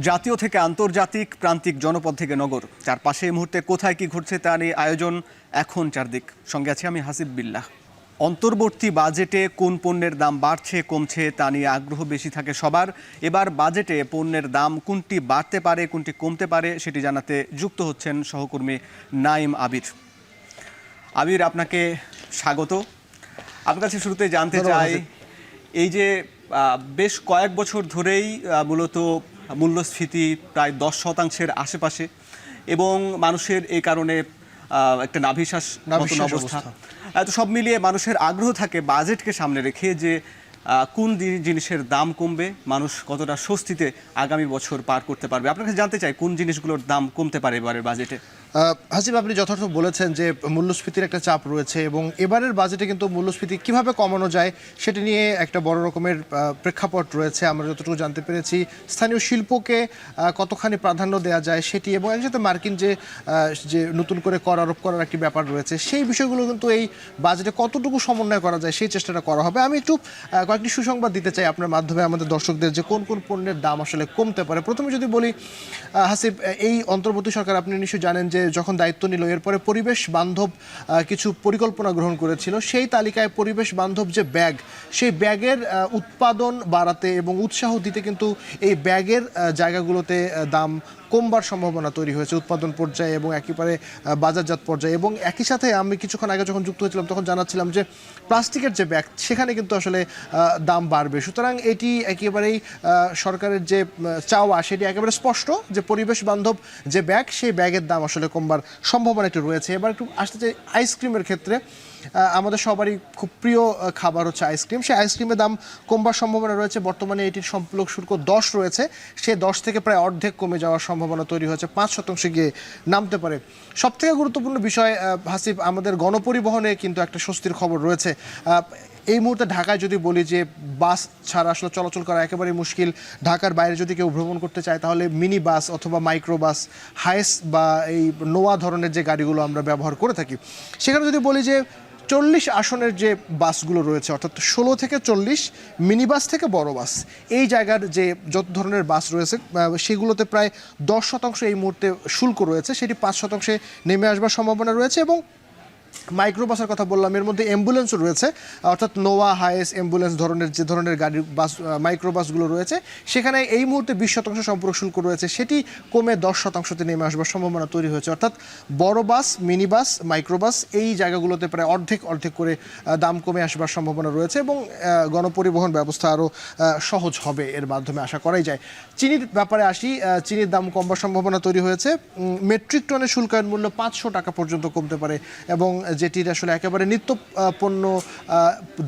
জাতীয় থেকে আন্তর্জাতিক, প্রান্তিক জনপদ থেকে নগর, চারপাশে এই মুহূর্তে কোথায় কি ঘটছে তা নিয়ে আয়োজন এখন চারদিক। সঙ্গে আছি আমি হাসিব বিল্লাহ। অন্তর্বর্তী বাজেটে কোন পণ্যের দাম বাড়ছে কমছে তা নিয়ে আগ্রহ বেশি থাকে সবার। এবার বাজেটে পণ্যের দাম কোনটি বাড়তে পারে কোনটি কমতে পারে সেটি জানাতে যুক্ত হচ্ছেন সহকর্মী নাইম আবির। আবির, আপনাকে স্বাগত। আপনার কাছে শুরুতে জানতে চাই, এই যে বেশ কয়েক বছর ধরেই মূলত মূল্যস্ফীতি প্রায় 10% আশেপাশে এবং মানুষের এই কারণে একটা নাভিশ্বাস মতন অবস্থা। তো সব মিলিয়ে মানুষের আগ্রহ থাকে বাজেটকে সামনে রেখে যে কোন জিনিসের দাম কমবে, মানুষ কতটা স্বস্তিতে আগামী বছর পার করতে পারবে। আপনার কাছে জানতে চাই কোন জিনিসগুলোর দাম কমতে পারে এবারের বাজেটে। হাসিব, আপনি যথার্থ বলেছেন যে মূল্যস্ফীতির একটা চাপ রয়েছে এবং এবারের বাজেটে কিন্তু মূল্যস্ফীতি কিভাবে কমানো যায় সেটা নিয়ে একটা বড় রকমের প্রেক্ষাপট রয়েছে। আমরা যতটুকু জানতে পেরেছি, স্থানীয় শিল্পকে কতখানি প্রাধান্য দেওয়া যায় সেটি এবং একসাথে মার্কিন যে নতুন করে কর আরোপ করার একটি ব্যাপার রয়েছে, সেই বিষয়গুলো কিন্তু এই বাজেটে কতটুকু সমন্বয় করা যায় সেই চেষ্টাটা করা হবে। আমি একটু কয়েকটি সুসংবাদ দিতে চাই আপনার মাধ্যমে আমাদের দর্শকদের, যে কোন কোন পণ্যের দাম আসলে কমতে পারে। প্রথমে যদি বলি হাসিব, এই অন্তর্বর্তী সরকার, আপনি নিশ্চয়ই জানেন যে যখন দায়িত্ব নিল এরপরে পরিবেশ বান্ধব কিছু পরিকল্পনা গ্রহণ করেছিল। সেই তালিকায় পরিবেশ বান্ধব যে ব্যাগ, সেই ব্যাগের উৎপাদন বাড়াতে এবং উৎসাহ দিতে কিন্তু এই ব্যাগের জায়গাগুলোতে দাম কমবার সম্ভাবনা তৈরি হয়েছে উৎপাদন পর্যায়ে এবং একেবারে বাজারজাত পর্যায়ে। এবং একই সাথে আমি কিছুক্ষণ আগে যখন যুক্ত হয়েছিলাম তখন জানাচ্ছিলাম যে প্লাস্টিকের যে ব্যাগ, সেখানে কিন্তু আসলে দাম বাড়বে। সুতরাং এটি একেবারেই সরকারের যে চাওয়া সেটি একেবারে স্পষ্ট যে পরিবেশ বান্ধব যে ব্যাগ, সেই ব্যাগের দাম আসলে কমবার সম্ভাবনা একটু রয়েছে। এবার একটু আসতে চাই আইসক্রিমের ক্ষেত্রে। আমাদের সবারই খুব প্রিয় খাবার হচ্ছে আইসক্রিম। সেই আইসক্রিমের দাম কমবার সম্ভাবনা রয়েছে। বর্তমানে এটির সম্পূরক শুল্ক 10 রয়েছে, সে 10 থেকে প্রায় অর্ধেক কমে যাওয়ার সম্ভাবনা তৈরি হয়েছে, 5% গিয়ে নামতে পারে। সবথেকে গুরুত্বপূর্ণ বিষয় হাসিব, আমাদের গণপরিবহনে কিন্তু একটা স্বস্তির খবর রয়েছে। এই মুহূর্তে ঢাকায় যদি বলি যে বাস ছাড়া আসলে চলাচল করা একেবারেই মুশকিল। ঢাকার বাইরে যদি কেউ ভ্রমণ করতে চায় তাহলে মিনি বাস অথবা মাইক্রো বাস, হাইস বা এই নোয়া ধরনের যে গাড়িগুলো আমরা ব্যবহার করে থাকি, সেখানে যদি বলি যে 40 আসনের যে বাসগুলো রয়েছে, অর্থাৎ 16 থেকে 40, মিনি বাস থেকে বড় বাস, এই জায়গার যে যত ধরনের বাস রয়েছে সেগুলোতে প্রায় 10% এই মুহূর্তে শুল্ক রয়েছে, সেটি 5% নেমে আসবার সম্ভাবনা রয়েছে। এবং মাইক্রোবাসের কথা বললাম, এর মধ্যে অ্যাম্বুলেন্সও রয়েছে, অর্থাৎ নোয়া, হাইস, অ্যাম্বুলেন্স যে ধরনের গাড়ির বাস, মাইক্রোবাসগুলো রয়েছে, সেখানে এই মুহূর্তে 20% সম্পূরক শুল্ক রয়েছে, সেটি কমে 10%তে নেমে আসবার সম্ভাবনা তৈরি হয়েছে। অর্থাৎ বড় বাস, মিনি বাস, মাইক্রোবাস, এই জায়গাগুলোতে প্রায় অর্ধেক করে দাম কমে আসবার সম্ভাবনা রয়েছে এবং গণপরিবহন ব্যবস্থা আরও সহজ হবে এর মাধ্যমে, আশা করাই যায়। চিনির ব্যাপারে আসি, চিনির দাম কমবার সম্ভাবনা তৈরি হয়েছে। মেট্রিক টনের শুল্কায়ন মূল্য 500 টাকা পর্যন্ত কমতে পারে এবং যেটির আসলে একেবারে নিত্য পণ্য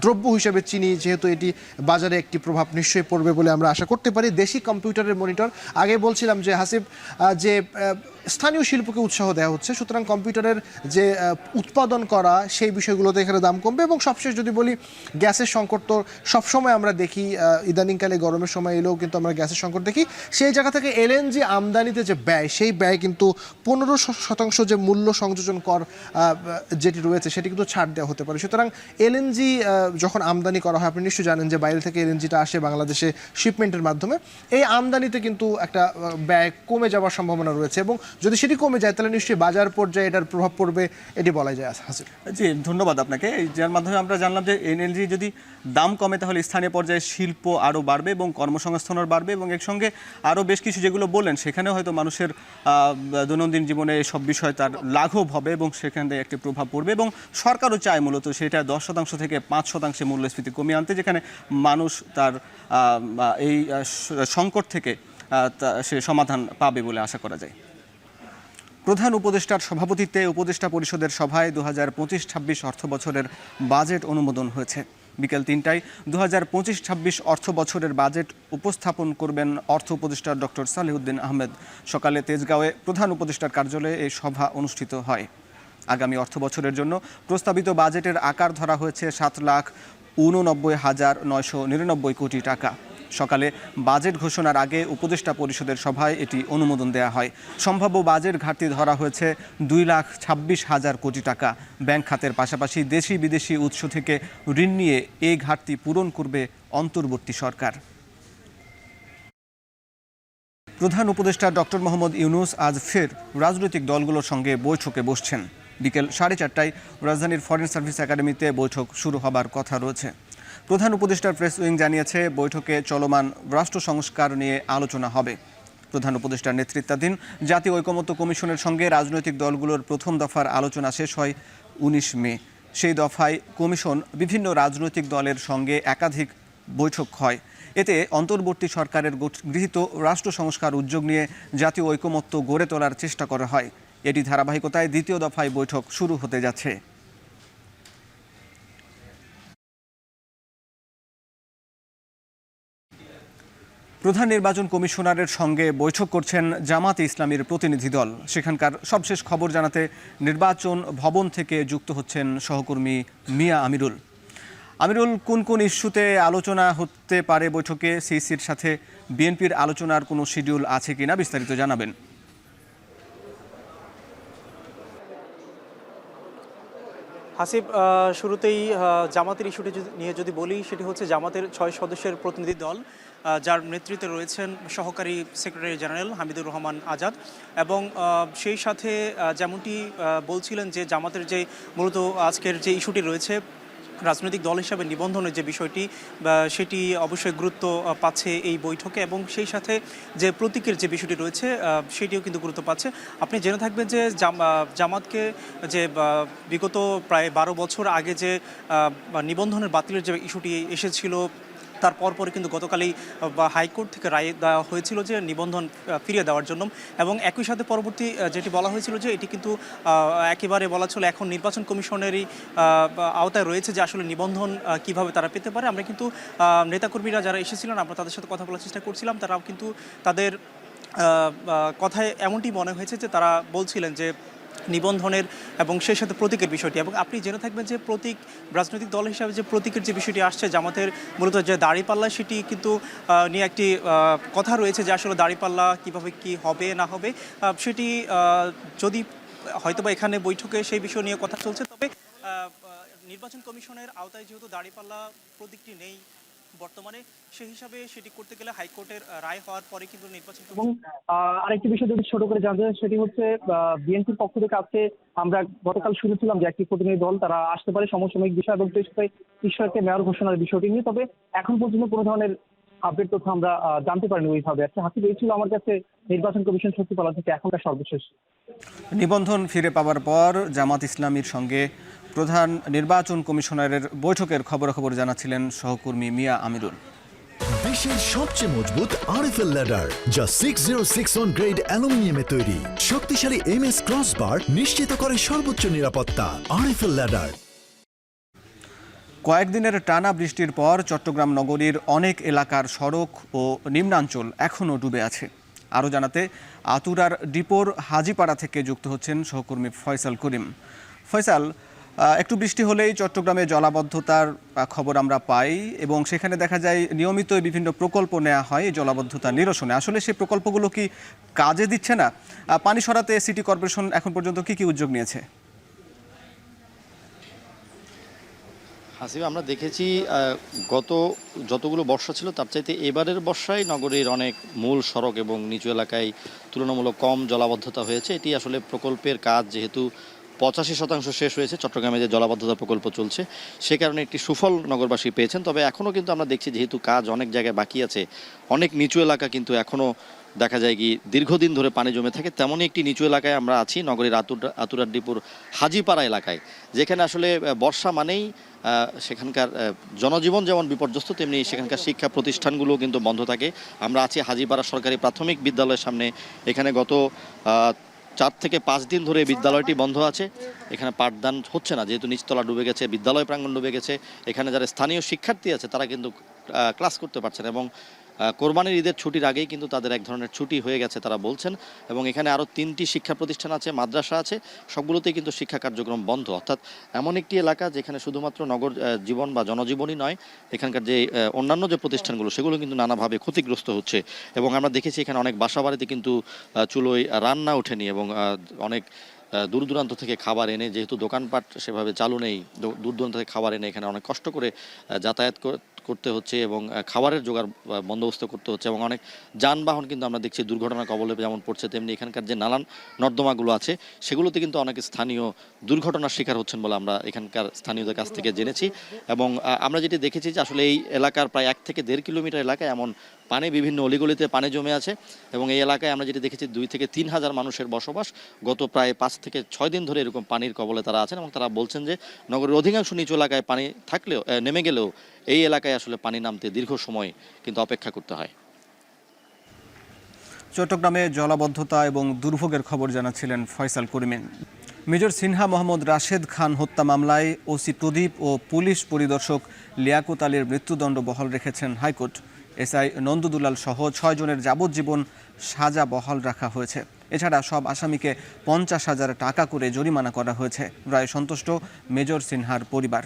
দ্রব্য হিসেবে চিনি, যেহেতু এটি বাজারে একটি প্রভাব নিশ্চয়ই পড়বে বলে আমরা আশা করতে পারি। দেশি কম্পিউটারের মনিটর, আগে বলছিলাম যে হাসিব যে স্থানীয় শিল্পকে উৎসাহ দেওয়া হচ্ছে, সুতরাং কম্পিউটারের যে উৎপাদন করা সেই বিষয়গুলোতে এখানে দাম কমবে। এবং সবশেষ যদি বলি, গ্যাসের সংকট তো সবসময় আমরা দেখি, ইদানিংকালে গরমের সময় এলেও কিন্তু আমরা গ্যাসের সংকট দেখি। সেই জায়গা থেকে এলএনজি আমদানিতে যে ব্যয়, সেই ব্যয় কিন্তু 15% যে মূল্য সংযোজন কর যেটি রয়েছে সেটি কিন্তু ছাড় দেওয়া হতে পারে। সুতরাং এলএনজি যখন আমদানি করা হয়, আপনি নিশ্চয়ই জানেন যে বাইরে থেকে এলএনজিটা আসে বাংলাদেশে শিপমেন্টের মাধ্যমে, এই আমদানিতে কিন্তু একটা ব্যয় কমে যাওয়ার সম্ভাবনা রয়েছে এবং যদি সেটি কমে যায় তাহলে নিশ্চয়ই বাজার পর্যায়ে এটার প্রভাব পড়বে, এটি বলা যায়। হাসিব জি, ধন্যবাদ আপনাকে। যার মাধ্যমে আমরা জানলাম যে এলএনজি যদি দাম কমে তাহলে স্থানীয় পর্যায়ে শিল্প আরও বাড়বে এবং কর্মসংস্থানও বাড়বে এবং এর সঙ্গে আরও বেশ কিছু যেগুলো বললেন সেখানে হয়তো মানুষের দৈনন্দিন জীবনে সব বিষয় তার লাঘব হবে এবং সেখানে একটি প্রভাব পড়বে। এবং সরকারও চায় মূলত সেটা 10% থেকে 5% মূল্যস্ফীতি কমিয়ে আনতে, যেখানে মানুষ তার এই সংকট থেকে সে সমাধান পাবে বলে আশা করা যায়। প্রধান উপদেষ্টার সভাপতিত্বে উপদেষ্টা পরিষদের সভায় 2025-26 অর্থ বছরের বাজেট অনুমোদন হয়েছে। বিকেল 3টায় 2025-26 অর্থ বছরের বাজেট উপস্থাপন করবেন অর্থ উপদেষ্টা ডক্টর সালেহউদ্দিন আহমেদ। সকালে তেজগাঁওয়ে প্রধান উপদেষ্টার কার্যালয়ে এই সভা অনুষ্ঠিত হয়। আগামী অর্থ বছরের জন্য প্রস্তাবিত বাজেটের আকার ধরা হয়েছে 7,89,999 কোটি টাকা। সকালে বাজেট ঘোষণার আগে উপদেষ্টা পরিষদের সভায় এটি অনুমোদন দেওয়া হয়। সম্ভাব্য বাজেট ঘাটতি ধরা হয়েছে 2,26,000 কোটি টাকা। ব্যাংক খাতের পাশাপাশি দেশি বিদেশি উৎস থেকে ঋণ নিয়ে এই ঘাটতি পূরণ করবে অন্তর্বর্তী সরকার। প্রধান উপদেষ্টা ডক্টর মোহাম্মদ ইউনূস আজ ফের রাজনৈতিক দলগুলোর সঙ্গে বৈঠকে বসছেন। বিকেল 4:30টায় রাজধানীর ফরেন সার্ভিস একাডেমিতে বৈঠক শুরু হবার কথা রয়েছে। প্রধান উপদেষ্টার প্রেস উইং জানিয়েছে, বৈঠকে চলমান রাষ্ট্র সংস্কার নিয়ে আলোচনা হবে। প্রধান উপদেষ্টার নেতৃত্বাধীন জাতীয় ঐকমত্য কমিশনের সঙ্গে রাজনৈতিক দলগুলোর প্রথম দফার আলোচনা শেষ হয় 19 মে। সেই দফায় কমিশন বিভিন্ন রাজনৈতিক দলের সঙ্গে একাধিক বৈঠক হয়। এতে অন্তর্বর্তী সরকারের গৃহীত রাষ্ট্র সংস্কার উদ্যোগ নিয়ে জাতীয় ঐকমত্য গড়ে তোলার চেষ্টা করা হয়। এটি ধারাবাহিকতায় দ্বিতীয় দফায় বৈঠক শুরু হতে যাচ্ছে। প্রধান নির্বাচন কমিশনারের সঙ্গে বৈঠক করছেন জামাতে ইসলামীর প্রতিনিধি দল। সেখানকার সবশেষ খবর জানাতে নির্বাচন ভবন থেকে যুক্ত হচ্ছেন সহকর্মী মিয়া আমিরুল। আমিরুল, কোন কোন ইস্যুতে আলোচনা হতে পারে বৈঠকে? সিইসির সাথে বিএনপির আলোচনার কোনো শিডিউল আছে কিনা বিস্তারিত জানাবেন। হাসিব, শুরুতেই জামাতের ইস্যুটি নিয়ে যদি বলি, সেটি হচ্ছে জামাতের 6 সদস্যের প্রতিনিধি দল, যার নেতৃত্বে রয়েছেন সহকারী সেক্রেটারি জেনারেল হামিদুর রহমান আজাদ। এবং সেই সাথে যেমনটি বলছিলেন যে জামাতের যে মূলত আজকের যে ইস্যুটি রয়েছে রাজনৈতিক দল হিসাবে নিবন্ধনের যে বিষয়টি, সেটি অবশ্যই গুরুত্ব পাচ্ছে এই বৈঠকে। এবং সেই সাথে যে প্রতীকের যে বিষয়টি রয়েছে সেটিও কিন্তু গুরুত্ব পাচ্ছে। আপনি জেনে থাকবেন যে জামাতকে যে বিগত প্রায় 12 বছর আগে যে নিবন্ধনের বাতিলের যে ইস্যুটি এসেছিল, তার পরপরই কিন্তু গতকালই হাইকোর্ট থেকে রায় দেওয়া হয়েছিল যে নিবন্ধন ফিরিয়ে দেওয়ার জন্য। এবং একই সাথে পরবর্তী যেটি বলা হয়েছিল যে এটি কিন্তু একেবারে বলা চলে এখন নির্বাচন কমিশনেরই আওতায় রয়েছে যে আসলে নিবন্ধন কিভাবে তারা পেতে পারে। আমরা কিন্তু নেতাকর্মীরা যারা এসেছিলেন, আমরা তাদের সাথে কথা বলার চেষ্টা করছিলাম। তারাও কিন্তু তাদের কথায় এমনটি মনে হয়েছে যে তারা বলছিলেন যে নিবন্ধনের এবং সেই সাথে প্রতীকের বিষয়টি। এবং আপনি জেনে থাকবেন যে প্রতীক, রাজনৈতিক দল হিসাবে যে প্রতীকের যে বিষয়টি আসছে জামাতের মূলত যে দাঁড়িপাল্লা, সেটি কিন্তু নিয়ে একটি কথা রয়েছে যে আসলে দাঁড়িপাল্লা কিভাবে কি হবে না হবে সেটি যদি হয়তোবা এখানে বৈঠকে সেই বিষয় নিয়ে কথা চলছে। তবে নির্বাচন কমিশনের আওতায় যেহেতু দাঁড়িপাল্লা প্রতীকটি নেই বর্তমানে, সেই হিসাবে সেটি করতে গেলে হাইকোর্টের রায় হওয়ার পরে কিন্তু নির্বাচন। এবং আরেকটি বিষয় যদি ছোট করে জানতে চাই, সেটি হচ্ছে বিএনপির পক্ষ থেকে আজকে আমরা গতকাল শুনেছিলাম যে একটি প্রতিনিধি দল তারা আসতে পারে সমসাময়িক বিষয় এবং ঈশ্বরকে মেয়র ঘোষণার বিষয়টি নিয়ে। তবে এখন পর্যন্ত কোনো ধরনের আপডেট তথ্য আমরা জানতে পারিনি ওইভাবে। আচ্ছা হাসিব, এই ছিল আমার কাছে নির্বাচন কমিশন সচিবালয় থেকে এখনকার সর্বশেষ। নিবন্ধন ফিরে পাওয়ার পর জামাত ইসলামীর সঙ্গে প্রধান নির্বাচন কমিশনারের বৈঠকের খবরাখবর জানাচ্ছিলেন সহকর্মী মিয়া আমিরুল। বিশ্বের সবচেয়ে মজবুত আরএফএল ল্যাডার, যা 6061 গ্রেড অ্যালুমিনিয়ামে তৈরি। শক্তিশালী এমএস ক্রসবার নিশ্চিত করে সর্বোচ্চ নিরাপত্তা। RFL ladder. কয়েকদিনের টানা বৃষ্টির পর চট্টগ্রাম নগরীর অনেক এলাকার সড়ক ও নিম্নাঞ্চল এখনও ডুবে আছে। আরও জানাতে আতুরার ডিপোর হাজিপাড়া থেকে যুক্ত হচ্ছেন সহকর্মী ফয়সাল করিম। ফয়সাল, একটু বৃষ্টি হলেই চট্টগ্রামে জলাবদ্ধতার খবর আমরা পাই এবং সেখানে দেখা যায় নিয়মিত বিভিন্ন প্রকল্প নেওয়া হয় এই জলাবদ্ধতা নিরসনে। আসলে সেই প্রকল্পগুলো কি কাজে দিচ্ছে না? পানি সরাতে সিটি কর্পোরেশন এখন পর্যন্ত কি উদ্যোগ নিয়েছে? হাসিব, আমরা দেখেছি গত যতগুলো বর্ষা ছিল তার চাইতে এবারের বর্ষায় নগরীর অনেক মূল সড়ক এবং নিচু এলাকায় তুলনামূলক কম জলাবদ্ধতা হয়েছে। এটি আসলে প্রকল্পের কাজ যেহেতু 85% শেষ হয়েছে, চট্টগ্রামে যে জলাবদ্ধতা প্রকল্প চলছে সে কারণে একটি সুফল নগরবাসী পেয়েছেন। তবে এখনও কিন্তু আমরা দেখছি যেহেতু কাজ অনেক জায়গায় বাকি আছে, অনেক নিচু এলাকা কিন্তু এখনও দেখা যায় কি দীর্ঘদিন ধরে পানি জমে থাকে। তেমনই একটি নিচু এলাকায় আমরা আছি, নগরীর আতুরার ডিপুর হাজিপাড়া এলাকায়, যেখানে আসলে বর্ষা মানেই সেখানকার জনজীবন যেমন বিপর্যস্ত, তেমনি সেখানকার শিক্ষা প্রতিষ্ঠানগুলোও কিন্তু বন্ধ থাকে। আমরা আছি হাজিপাড়া সরকারি প্রাথমিক বিদ্যালয়ের সামনে। এখানে গত 4 থেকে 5 দিন ধরে বিদ্যালয়টি বন্ধ আছে। এখানে পাঠদান হচ্ছে না, যেহেতু নিচতলা ডুবে গেছে, বিদ্যালয় প্রাঙ্গণ ডুবে গেছে। এখানে যারা স্থানীয় শিক্ষার্থী আছে তারা কিন্তু ক্লাস করতে পারছেন এবং কোরবানির ঈদের ছুটির আগেই কিন্তু তাদের এক ধরনের ছুটি হয়ে গেছে তারা বলছেন। এবং এখানে আরও 3টি শিক্ষা প্রতিষ্ঠান আছে, মাদ্রাসা আছে, সবগুলোতেই কিন্তু শিক্ষা কার্যক্রম বন্ধ। অর্থাৎ এমন একটি এলাকা যেখানে শুধুমাত্র নগর জীবন বা জনজীবনই নয়, এখানকার যে অন্যান্য যে প্রতিষ্ঠানগুলো সেগুলো কিন্তু নানাভাবে ক্ষতিগ্রস্ত হচ্ছে। এবং আমরা দেখেছি এখানে অনেক বাসাবাড়িতে কিন্তু চুলোয় রান্না ওঠেনি এবং অনেক দূর দূরান্ত থেকে খাবার এনে, যেহেতু দোকানপাট সেভাবে চালু নেই, দূর দূরান্ত থেকে খাবার এনে এখানে অনেক কষ্ট করে যাতায়াত করতে হচ্ছে এবং খাবারের জোগাড় বন্দোবস্ত করতে হচ্ছে এবং অনেক যানবাহন কিন্তু আমরা দেখছি দুর্ঘটনার কবলে যেমন পড়ছে, তেমনি এখানকার যে নালান নর্দমাগুলো আছে সেগুলোতে কিন্তু অনেক স্থানীয় দুর্ঘটনার শিকার হচ্ছেন বলে আমরা এখানকার স্থানীয়দের কাছ থেকে জেনেছি। এবং আমরা যেটি দেখেছি যে আসলে এই এলাকার প্রায় 1 থেকে 1.5 কিলোমিটার এলাকায় এমন পানি, বিভিন্ন অলিগলিতে পানি জমে আছে এবং এই এলাকায় আমরা যেটি দেখেছি 2 থেকে 3 হাজার মানুষের বসবাস। গত প্রায় 5 থেকে 6 দিন ধরে এরকম পানির কবলে তারা আছেন এবং তারা বলছেন যে নগরের অধিকাংশ নিচু এলাকায় পানি থাকলেও নেমে গেলেও এই এলাকায় আসলে পানি নামতে দীর্ঘ সময় কিন্তু অপেক্ষা করতে হয়। চট্টগ্রামে জলাবদ্ধতা এবং দুর্ভোগের খবর জানাচ্ছিলেন ফয়সাল করিম। মেজর সিনহা মোহাম্মদ রাশেদ খান হত্যা মামলায় ওসি প্রদীপ ও পুলিশ পরিদর্শক লিয়াকত আলীর মৃত্যুদণ্ড বহাল রেখেছেন হাইকোর্ট। এসআই নন্দদুলাল সহ 6 জনের যাবজ্জীবন সাজা বহাল রাখা হয়েছে। এছাড়া সব আসামিকে 50,000 টাকা করে জরিমানা করা হয়েছে। রায়ে সন্তুষ্ট মেজর সিনহার পরিবার।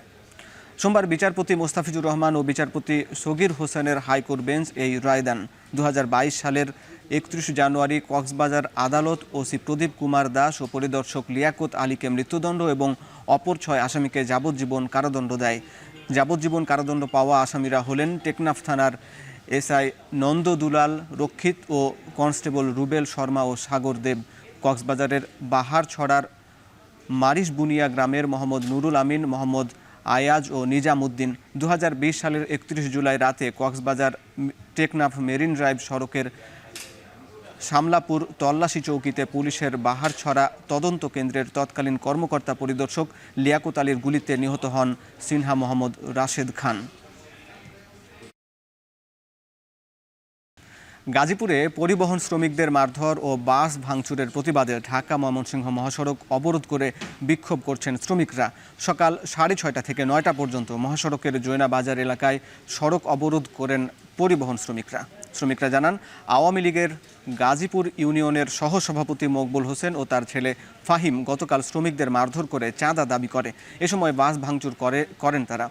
সোমবার বিচারপতি মোস্তাফিজুর রহমান ও বিচারপতি সগির হোসেনের হাইকোর্ট বেঞ্চ এই রায় দেন। 2022 সালের 31 জানুয়ারি কক্সবাজার আদালত ওসি প্রদীপ কুমার দাস ও পরিদর্শক লিয়াকত আলীকে মৃত্যুদণ্ড এবং অপর 6 আসামিকে যাবজ্জীবন কারাদণ্ড দেয়। যাবজ্জীবন কারাদণ্ড পাওয়া আসামিরা হলেন টেকনাফ থানার এসআই নন্দদুলাল, রক্ষিত ও কনস্টেবল রুবেল শর্মা ও সাগর দেব, কক্সবাজারের বাহারছড়ার মারিশ বুনিয়া গ্রামের মোহাম্মদ নুরুল আমিন, মোহাম্মদ আয়াজ ও নিজামুদ্দিন। 2020 সালের 31 জুলাই রাতে কক্সবাজার টেকনাফ মেরিন ড্রাইভ সড়কের শামলাপুর তল্লাশি চৌকিতে পুলিশের বাহারছড়া তদন্ত কেন্দ্রের তৎকালীন কর্মকর্তা পরিদর্শক লিয়াকত আলীর গুলিতে নিহত হন সিনহা মোহাম্মদ রাশেদ খান। গাজীপুরে পরিবহন শ্রমিকদের মারধর ও বাস ভাঙচুরের প্রতিবাদে ঢাকা ময়মনসিংহ মহাসড়ক অবরোধ করে বিক্ষোভ করছেন শ্রমিকরা। সকাল 6:30 থেকে 9টা পর্যন্ত মহাসড়কের জৈনা বাজার এলাকায় সড়ক অবরোধ করেন পরিবহন শ্রমিকরা। শ্রমিকরা জানান, আওয়ামী লীগের গাজীপুর ইউনিয়নের সহসভাপতি মকবুল হোসেন ও তার ছেলে ফাহিম গতকাল শ্রমিকদের মারধর করে চাঁদা দাবি করে। এ সময় বাস ভাঙচুর করেন তারা।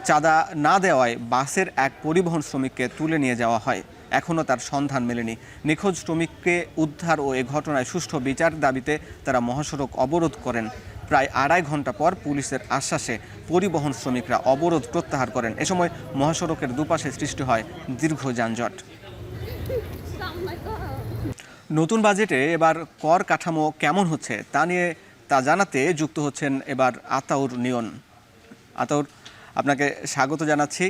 চাঁদা না দেওয়ায় বাসের এক পরিবহন শ্রমিককে তুলে নিয়ে যাওয়া হয়। এখনও তার সন্ধান মেলেনি। নিখোঁজ শ্রমিককে উদ্ধার ও এ ঘটনায় সুষ্ঠু বিচার দাবিতে তারা মহাসড়ক অবরোধ করেন। প্রায় 2.5 ঘন্টা পর পুলিশের আশ্বাসে পরিবহন শ্রমিকরা অবরোধ প্রত্যাহার করেন। এ সময় মহাসড়কের দুপাশে সৃষ্টি হয় দীর্ঘ যানজট। নতুন বাজেটে এবার কর কাঠামো কেমন হচ্ছে তা জানাতে যুক্ত হচ্ছেন এবার আতাউর নিয়ন। আতাউর, আপনাকে স্বাগত জানাচ্ছি।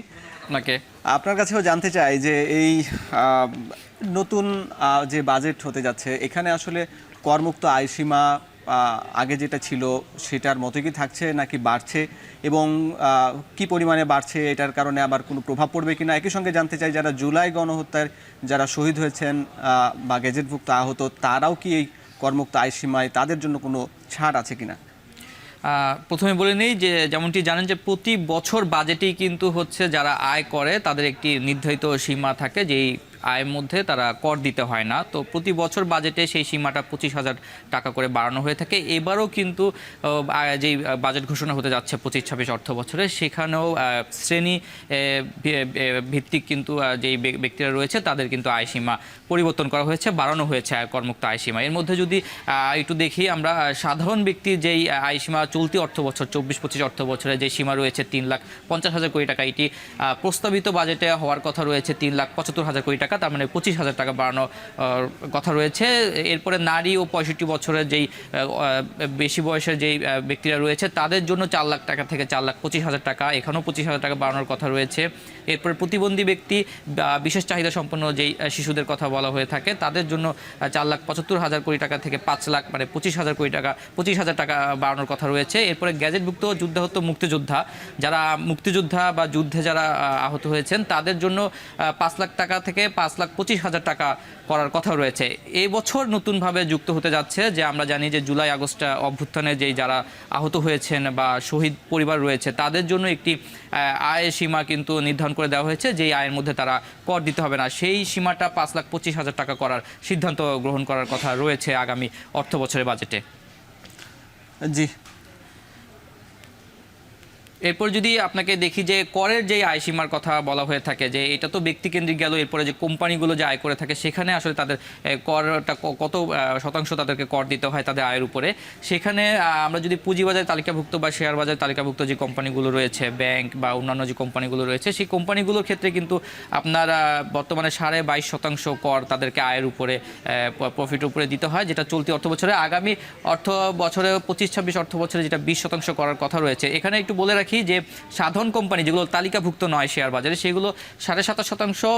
আপনার কাছেও জানতে চাই যে এই নতুন যে বাজেট হতে যাচ্ছে, এখানে আসলে করমুক্ত আয়সীমা আগে যেটা ছিল সেটার মতো কি থাকছে নাকি বাড়ছে, এবং কি পরিমাণে বাড়ছে, এটার কারণে আবার কোনো প্রভাব পড়বে কিনা। একই সঙ্গে জানতে চাই যারা জুলাই গণহত্যার যারা শহীদ হয়েছেন বা গেজেটভুক্ত আহত, তারাও কি এই করমুক্ত আয়সীমায় তাদের জন্য কোনো ছাড় আছে কিনা। প্রথমে বলে নেই যে যেমনটি জানেন যে প্রতি বছর বাজেটেই কিন্তু হচ্ছে যারা আয় করে তাদের একটি নির্ধারিত সীমা থাকে, যেই আয়ের মধ্যে তারা কর দিতে হয় না। তো প্রতি বছর বাজেটে সেই সীমাটা 25,000 টাকা করে বাড়ানো হয়ে থাকে। এবারও কিন্তু যেই বাজেট ঘোষণা হতে যাচ্ছে 25-26 অর্থ বছরে, সেখানেও শ্রেণী ভিত্তিক কিন্তু যেই ব্যক্তিরা রয়েছে তাদের কিন্তু আয়সীমা পরিবর্তন করা হয়েছে, বাড়ানো হয়েছে করমুক্ত আয়সীমা। এর মধ্যে যদি একটু দেখি আমরা, সাধারণ ব্যক্তির যেই আয়সীমা চলতি অর্থ বছর 24-25 অর্থ বছরে যে সীমা রয়েছে 3,50,000 কোটি টাকা, এটি প্রস্তাবিত বাজেটে হওয়ার কথা রয়েছে 3,75,000 কোটি টাকা, তার মানে 25,000 টাকা বাড়ানোর কথা রয়েছে। এরপরে নারী ও 65 বছরের যেই বেশি বয়সের যেই ব্যক্তিরা রয়েছে তাদের জন্য 4 লাখ টাকা থেকে 4,25,000 টাকা, এখানেও 25,000 টাকা বাড়ানোর কথা রয়েছে। এরপরে প্রতিবন্ধী ব্যক্তি, বিশেষ চাহিদা সম্পন্ন যেই শিশুদের কথা বলা হয়ে থাকে, তাদের জন্য 4,75,000 কোটি টাকা থেকে 5 লাখ মানে 25,000 টাকা বাড়ানোর কথা রয়েছে। এরপরে গ্যাজেটভুক্ত যুদ্ধাহত মুক্তিযোদ্ধা, যারা মুক্তিযোদ্ধা বা যুদ্ধে যারা আহত হয়েছেন তাদের জন্য 5 লাখ টাকা থেকে 5,25,000 টাকা করার কথা রয়েছে। এই বছর নতুনভাবে যুক্ত হতে যাচ্ছে যে আমরা জানি যে জুলাই আগস্ট অভ্যুত্থানে যেই যারা আহত হয়েছেন বা শহীদ পরিবার রয়েছে তাদের জন্য একটি আয়ের সীমা কিন্তু নির্ধারণ করে দেওয়া হয়েছে, যেই আয়ের মধ্যে তারা কর দিতে হবে না। সেই সীমাটা 5,25,000 টাকা করার সিদ্ধান্ত গ্রহণ করার কথা রয়েছে আগামী অর্থ বছরের বাজেটে। জি, এরপর যদি আপনাকে দেখি যে করের যে আয়সীমার কথা বলা হয়ে থাকে যে এটা তো ব্যক্তিকেন্দ্রিক গেল, এরপরে যে কোম্পানিগুলো যে আয় করে থাকে সেখানে আসলে তাদের করটা কত শতাংশ তাদেরকে কর দিতে হয় তাদের আয়ের উপরে। সেখানে আমরা যদি পুঁজিবাজারে তালিকাভুক্ত বা শেয়ার বাজারে তালিকাভুক্ত যে কোম্পানিগুলো রয়েছে, ব্যাংক বা অন্যান্য যে কোম্পানিগুলো রয়েছে, সেই কোম্পানিগুলোর ক্ষেত্রে কিন্তু আপনার বর্তমানে 22.5% কর তাদেরকে আয়ের উপরে প্রফিটের উপরে দিতে হয়, যেটা চলতি অর্থ বছরে। আগামী অর্থ বছরে 25-26 অর্থ বছরে যেটা 20% করার কথা রয়েছে। এখানে একটু বলে রাখি যে সাধারণ কোম্পানি যেগুলো তালিকাভুক্ত নয় শেয়ার বাজারে, সেগুলো 27.5%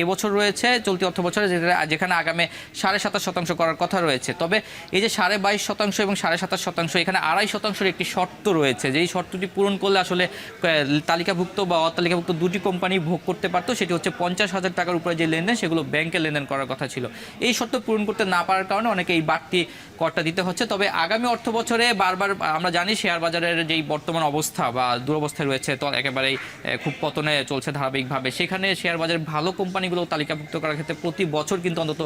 এবছর রয়েছে চলতি অর্থ বছরে, যেখানে আগামী 27.5% করার কথা রয়েছে। তবে এই যে 22.5% এবং 27.5%, এখানে 2.5%-এর একটি শর্ত রয়েছে, যে এই শর্তটি পূরণ করলে আসলে তালিকাভুক্ত বা অতালিকাভুক্ত দুটি কোম্পানি ভোগ করতে পারতো। সেটি হচ্ছে 50,000 টাকার উপরে যে লেনদেন সেগুলো ব্যাংকে লেনদেন করার কথা ছিল। এই শর্ত পূরণ করতে না পারার কারণে অনেকে এই বাড়তি করটা দিতে হচ্ছে। তবে আগামী অর্থ বছরে বারবার আমরা জানি শেয়ার বাজারের যেই বর্তমান অবস্থা বা দুরবস্থায় রয়েছে, তো একেবারেই খুব পতনে চলছে ধারাবাহিকভাবে। সেখানে শেয়ার বাজারের ভালো কোম্পানিগুলো তালিকাভুক্ত করার ক্ষেত্রে প্রতি বছর কিন্তু অন্তত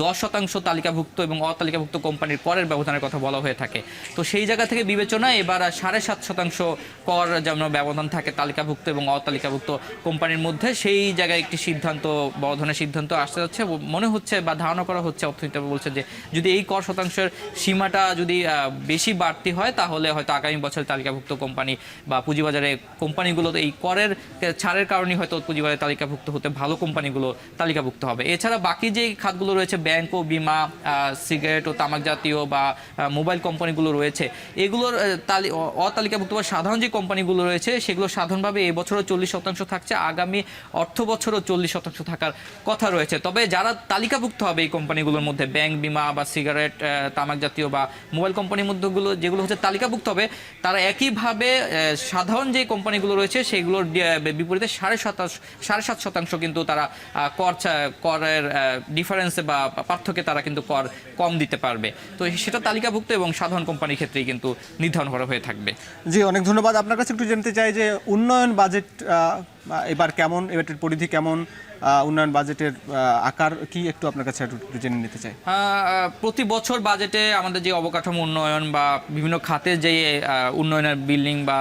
10% তালিকাভুক্ত এবং অতালিকাভুক্ত কোম্পানির করের ব্যবধানের কথা বলা হয়ে থাকে। তো সেই জায়গা থেকে বিবেচনায় এবার 7.5% কর যেন ব্যবধান থাকে তালিকাভুক্ত এবং অতালিকাভুক্ত কোম্পানির মধ্যে, সেই জায়গায় একটি সিদ্ধান্ত, বড় ধরনের সিদ্ধান্ত আসতে যাচ্ছে মনে হচ্ছে বা ধারণা করা হচ্ছে। অর্থনীতিবিদ বলছে যে যদি এই কর শতাংশের সীমাটা যদি বেশি বাড়তি হয় তাহলে হয়তো আগামী বছর তালিকাভুক্ত কোম্পানি বা পুঁজিবাজারে কোম্পানিগুলো এই করের ছাড়ের কারণে হয়তো পুঁজিবাজারে তালিকাভুক্ত হতে ভালো কোম্পানিগুলো তালিকাভুক্ত হবে। এছাড়া বাকি যে খাতগুলো রয়েছে, ব্যাংক ও বিমা, সিগারেট ও তামাক জাতীয় বা মোবাইল কোম্পানিগুলো রয়েছে, এগুলোর অতালিকাভুক্ত বা সাধারণ যে কোম্পানিগুলো রয়েছে সেগুলো সাধারণভাবে এবছরও 40% থাকছে, আগামী অর্থ বছরও 40% থাকার কথা রয়েছে। তবে যারা তালিকাভুক্ত হবে এই কোম্পানিগুলোর মধ্যে, ব্যাংক, বিমা বা সিগারেট, তামাক জাতীয় বা মোবাইল কোম্পানির মধ্যেগুলো যেগুলো হচ্ছে তালিকাভুক্ত হবে, তারা একইভাবে সাধারণ যে কোম্পানিগুলো রয়েছে সেগুলোর বিপরীতে 7.5% কিন্তু তারা করের ডিফারেন্সে বা পার্থক্যে তারা কিন্তু কর কম দিতে পারবে। তো সেটা তালিকাভুক্ত এবং সাধারণ কোম্পানির ক্ষেত্রেই কিন্তু নির্ধারণ করা হয়ে থাকবে। জি, অনেক ধন্যবাদ। আপনার কাছে একটু জানতে চাই যে উন্নয়ন বাজেট এবার কেমন, এবারের পরিধি কেমন, উন্নয়ন বাজেটের আকার কি, একটু আপনার কাছে একটু জেনে নিতে চাই। প্রতি বছর বাজেটে আমাদের যে অবকাঠামো উন্নয়ন বা বিভিন্ন খাতে যে উন্নয়নের বিল্ডিং বা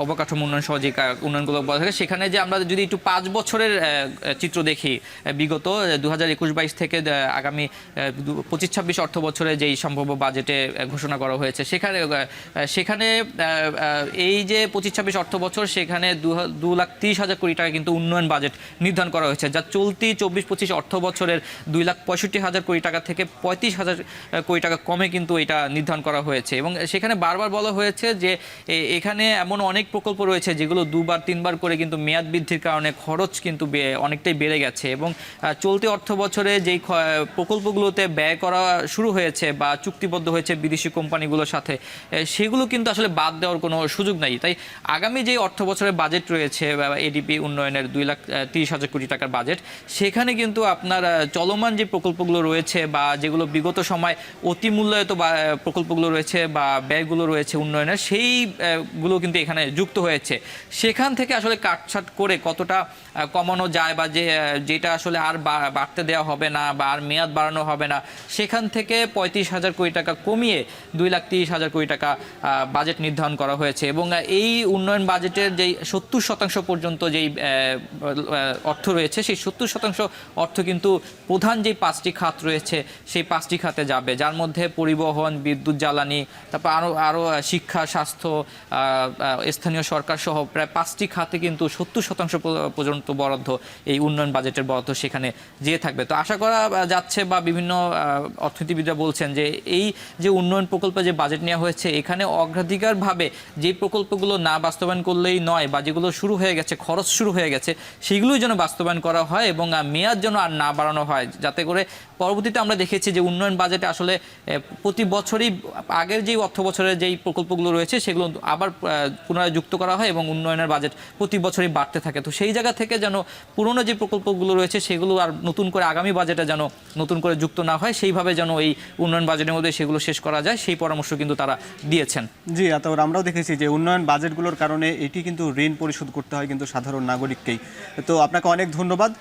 অবকাঠামো উন্নয়ন সহ যে উন্নয়নগুলো বলা থাকে, সেখানে যে আমরা যদি একটু 5 বছরের চিত্র দেখি, বিগত 2021-22 থেকে আগামী 25-26 অর্থ বছরে যেই সম্ভাব্য বাজেটে ঘোষণা করা হয়েছে, সেখানে এই যে 25-26 অর্থ বছর, সেখানে 2,30,000 কোটি টাকা কিন্তু উন্নয়ন বাজেট নির্ধারণ করা হয়েছে, যা চলতি 24-25 অর্থ বছরের 2,65,000 কোটি টাকা থেকে 35,000 কোটি টাকা কমে কিন্তু এটা নির্ধারণ করা হয়েছে। এবং সেখানে বারবার বলা হয়েছে যে এখানে এমন অনেক প্রকল্প রয়েছে যেগুলো 2-3বার করে কিন্তু মেয়াদ বৃদ্ধির কারণে খরচ কিন্তু অনেকটাই বেড়ে গেছে, এবং চলতি অর্থ বছরে যেই প্রকল্পগুলোতে ব্যয় করা শুরু হয়েছে বা চুক্তিবদ্ধ হয়েছে বিদেশি কোম্পানিগুলোর সাথে, সেগুলো কিন্তু আসলে বাদ দেওয়ার কোনো সুযোগ নাই। তাই আগামী যে অর্থ বছরের বাজেট রয়েছে এডিপি উন্নয়নের 2,30,000 কোটি টাকার বাজেট, সেখানে কিন্তু আপনার চলমান যে প্রকল্পগুলো রয়েছে বা যেগুলো বিগত সময় অতি মূল্যায়িত প্রকল্পগুলো রয়েছে বা ব্যয়গুলো রয়েছে উন্নয়নের, সেইগুলো কিন্তু এখানে যুক্ত হয়েছে। সেখান থেকে আসলে কাটছাট করে কতটা কমানো যায় বা যেটা আসলে আর বাড়তে দেওয়া হবে না বা আর মেয়াদ বাড়ানো হবে না, সেখান থেকে 35,000 কোটি টাকা কমিয়ে 2,30,000 কোটি টাকা বাজেট নির্ধারণ করা হয়েছে। এবং এই উন্নয়ন বাজেটের যেই 70% পর্যন্ত যেই অর্থ রয়েছে, সেই 70% অর্থ কিন্তু প্রধান যেই 5টি খাত রয়েছে সেই 5টি খাতে যাবে, যার মধ্যে পরিবহন, বিদ্যুৎ, জ্বালানি, তারপর আরও শিক্ষা, স্বাস্থ্য, স্থানীয় সরকার সহ প্রায় 5টি খাতে কিন্তু 70% পর্যন্ত বরাদ্দ এই উন্নয়ন বাজেটের বরাদ্দ সেখানে যেয়ে থাকবে। তো আশা করা যাচ্ছে বা বিভিন্ন অর্থনীতিবিদরা বলছেন যে এই যে উন্নয়ন প্রকল্পে যে বাজেট নেওয়া হয়েছে, এখানে অগ্রাধিকারভাবে যে প্রকল্পগুলো না বাস্তবায়ন করলেই নয় বা যেগুলো শুরু হয়ে গেছে, খরচ শুরু হয়ে গেছে, সেগুলোই যেন বাস্তবায়ন করা হয় এবং মেয়াদ যেন আর না বাড়ানো হয়, যাতে করে পরবর্তীতে আমরা দেখেছি যে উন্নয়ন বাজেটে আসলে প্রতি বছরই আগের যেই অর্থ বছরের যেই প্রকল্পগুলো রয়েছে সেগুলো আবার পুনরায় যুক্ত করা হয় এবং উন্নয়নের বাজেট প্রতি বছরই বাড়তে থাকে। তো সেই জায়গা থেকে যেন পুরনো যে প্রকল্পগুলো রয়েছে সেগুলো আর নতুন করে আগামী বাজেটে যেন নতুন করে যুক্ত না হয়, সেইভাবে যেন এই উন্নয়ন বাজেটের মধ্যে সেগুলো শেষ করা যায়, সেই পরামর্শ কিন্তু তারা দিয়েছেন। জি, তারপর আমরাও দেখেছি যে উন্নয়ন বাজেটগুলোর কারণে এটি কিন্তু ঋণ পরিশোধ করতে হয় কিন্তু সাধারণ নাগরিককেই। তো আপনাকে অনেক ধন্যবাদ।